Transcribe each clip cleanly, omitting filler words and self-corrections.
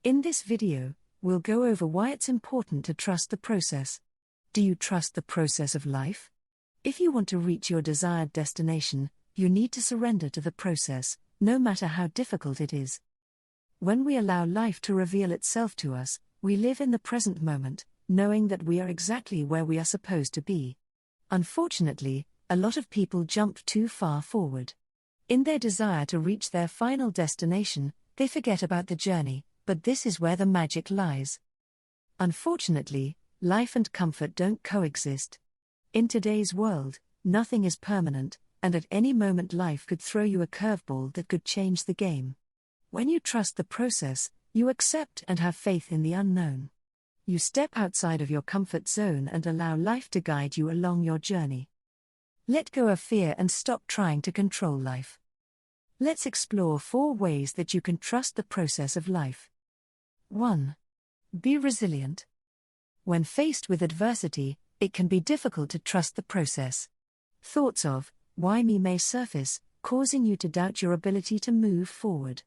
In this video, we'll go over why it's important to trust the process. Do you trust the process of life? If you want to reach your desired destination, you need to surrender to the process, no matter how difficult it is. When we allow life to reveal itself to us, we live in the present moment, knowing that we are exactly where we are supposed to be. Unfortunately, a lot of people jump too far forward. In their desire to reach their final destination, they forget about the journey, but this is where the magic lies. Unfortunately, life and comfort don't coexist. In today's world, nothing is permanent, and at any moment life could throw you a curveball that could change the game. When you trust the process, you accept and have faith in the unknown. You step outside of your comfort zone and allow life to guide you along your journey. Let go of fear and stop trying to control life. Let's explore 4 ways that you can trust the process of life. 1. Be resilient. When faced with adversity, it can be difficult to trust the process. Thoughts of, "why me?" may surface, causing you to doubt your ability to move forward.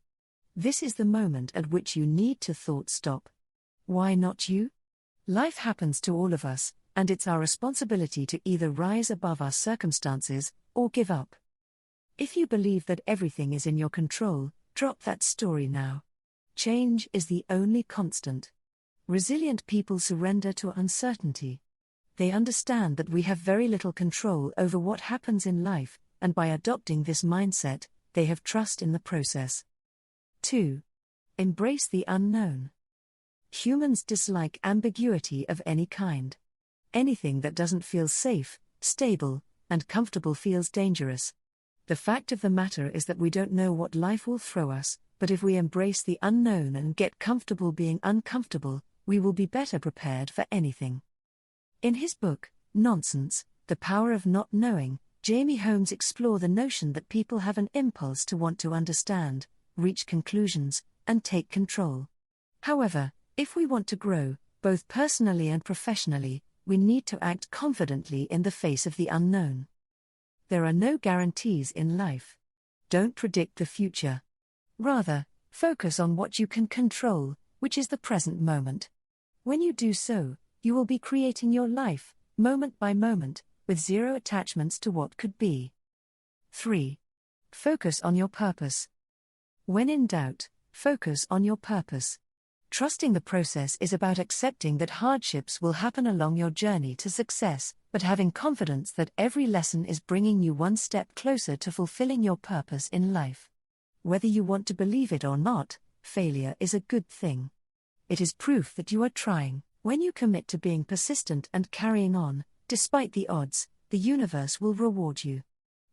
This is the moment at which you need to stop. Why not you? Life happens to all of us, and it's our responsibility to either rise above our circumstances, or give up. If you believe that everything is in your control, drop that story now. Change is the only constant. Resilient people surrender to uncertainty. They understand that we have very little control over what happens in life, and by adopting this mindset, they have trust in the process. 2. Embrace the unknown. Humans dislike ambiguity of any kind. Anything that doesn't feel safe, stable, and comfortable feels dangerous. The fact of the matter is that we don't know what life will throw us, but if we embrace the unknown and get comfortable being uncomfortable, we will be better prepared for anything. In his book, Nonsense, The Power of Not Knowing, Jamie Holmes explores the notion that people have an impulse to want to understand, reach conclusions, and take control. However, if we want to grow, both personally and professionally, we need to act confidently in the face of the unknown. There are no guarantees in life. Don't predict the future. Rather, focus on what you can control, which is the present moment. When you do so, you will be creating your life, moment by moment, with zero attachments to what could be. 3. Focus on your purpose. When in doubt, focus on your purpose. Trusting the process is about accepting that hardships will happen along your journey to success, but having confidence that every lesson is bringing you one step closer to fulfilling your purpose in life. Whether you want to believe it or not, failure is a good thing. It is proof that you are trying. When you commit to being persistent and carrying on, despite the odds, the universe will reward you.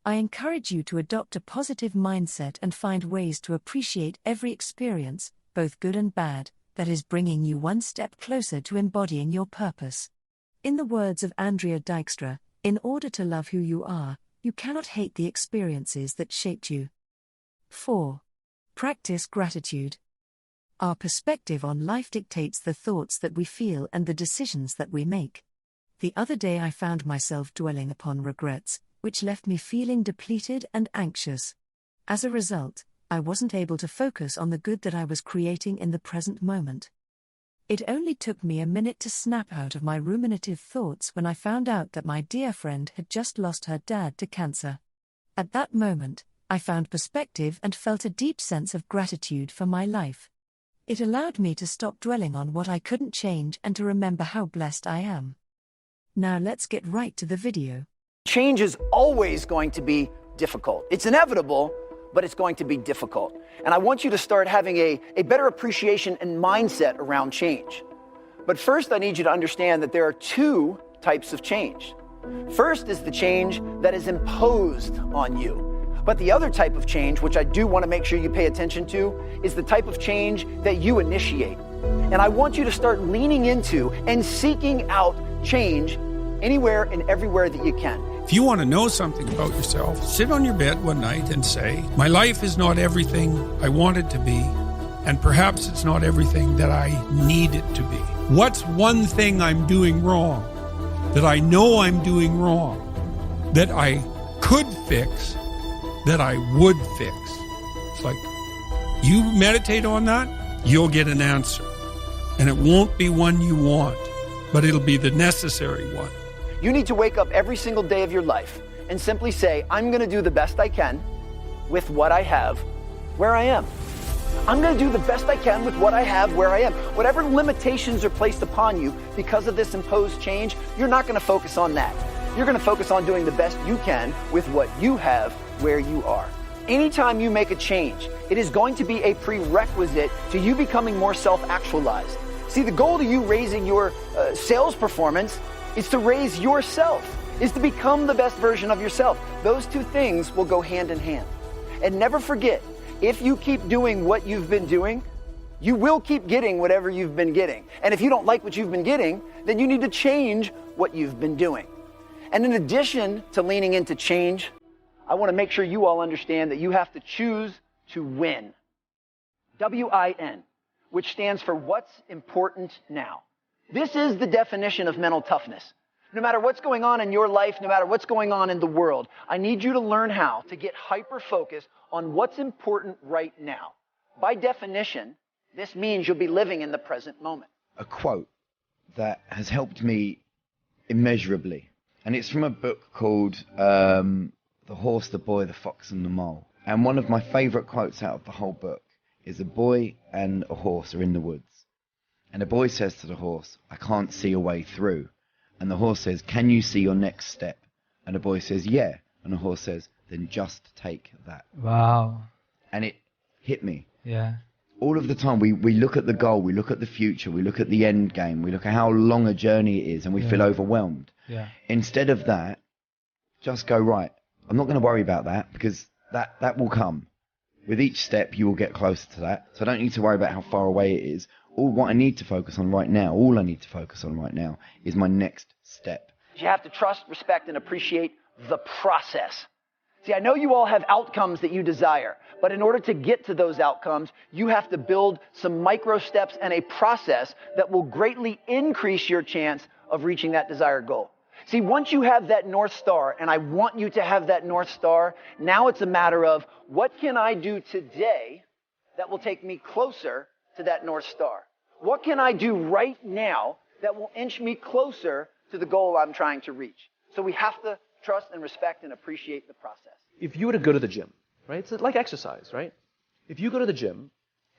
I encourage you to adopt a positive mindset and find ways to appreciate every experience, both good and bad, that is bringing you one step closer to embodying your purpose. In the words of Andrea Dijkstra, in order to love who you are, you cannot hate the experiences that shaped you. 4. Practice gratitude. Our perspective on life dictates the thoughts that we feel and the decisions that we make. The other day I found myself dwelling upon regrets, which left me feeling depleted and anxious. As a result, I wasn't able to focus on the good that I was creating in the present moment. It only took me a minute to snap out of my ruminative thoughts when I found out that my dear friend had just lost her dad to cancer. At that moment, I found perspective and felt a deep sense of gratitude for my life. It allowed me to stop dwelling on what I couldn't change and to remember how blessed I am. Now let's get right to the video. Change is always going to be difficult. It's inevitable, but it's going to be difficult. And I want you to start having a better appreciation and mindset around change. But first, I need you to understand that there are 2 types of change. First is the change that is imposed on you. But the other type of change, which I do want to make sure you pay attention to, is the type of change that you initiate. And I want you to start leaning into and seeking out change anywhere and everywhere that you can. If you want to know something about yourself, sit on your bed one night and say, my life is not everything I want it to be, and perhaps it's not everything that I need it to be. What's one thing I'm doing wrong, that I know I'm doing wrong, that I could fix, that I would fix? It's like, you meditate on that, you'll get an answer. And it won't be one you want, but it'll be the necessary one. You need to wake up every single day of your life and simply say, I'm going to do the best I can with what I have, where I am. I'm going to do the best I can with what I have, where I am. Whatever limitations are placed upon you because of this imposed change, you're not going to focus on that. You're going to focus on doing the best you can with what you have, where you are. Anytime you make a change, it is going to be a prerequisite to you becoming more self-actualized. See, the goal to you raising your sales performance is to raise yourself, is to become the best version of yourself. Those two things will go hand in hand. And never forget, if you keep doing what you've been doing, you will keep getting whatever you've been getting. And if you don't like what you've been getting, then you need to change what you've been doing. And in addition to leaning into change, I want to make sure you all understand that you have to choose to win. W-I-N, which stands for what's important now. This is the definition of mental toughness. No matter what's going on in your life, no matter what's going on in the world, I need you to learn how to get hyper-focused on what's important right now. By definition, this means you'll be living in the present moment. A quote that has helped me immeasurably, and it's from a book called The Horse, the Boy, the Fox and the Mole. And one of my favorite quotes out of the whole book is a boy and a horse are in the woods. And the boy says to the horse, I can't see a way through. And the horse says, can you see your next step? And the boy says, yeah. And the horse says, then just take that. Wow. And it hit me. Yeah. All of the time, we look at the goal, we look at the future, we look at the end game, we look at how long a journey it is, and we feel overwhelmed. Yeah. Instead of that, just go, right, I'm not going to worry about that, because that will come. With each step, you will get closer to that. So I don't need to worry about how far away it is. All I need to focus on right now is my next step. You have to trust, respect, and appreciate the process. See, I know you all have outcomes that you desire, but in order to get to those outcomes, you have to build some micro steps and a process that will greatly increase your chance of reaching that desired goal. See, once you have that North Star, and I want you to have that North Star, now it's a matter of what can I do today that will take me closer to that North Star? What can I do right now that will inch me closer to the goal I'm trying to reach? So we have to trust and respect and appreciate the process. If you were to go to the gym, right? It's like exercise, right? If you go to the gym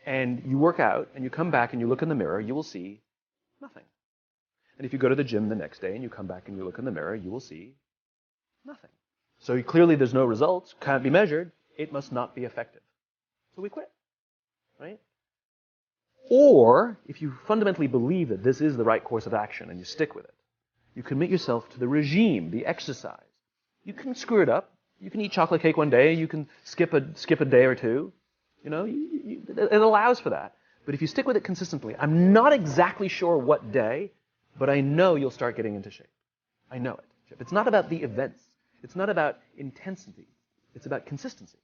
and you work out and you come back and you look in the mirror, you will see nothing. And if you go to the gym the next day and you come back and you look in the mirror, you will see nothing. So clearly there's no results, can't be measured, it must not be effective. So we quit, right? Or, if you fundamentally believe that this is the right course of action and you stick with it, you commit yourself to the regime, the exercise. You can screw it up. You can eat chocolate cake one day. You can skip a day or two. You know, it allows for that. But if you stick with it consistently, I'm not exactly sure what day, but I know you'll start getting into shape. I know it. It's not about the events. It's not about intensity. It's about consistency.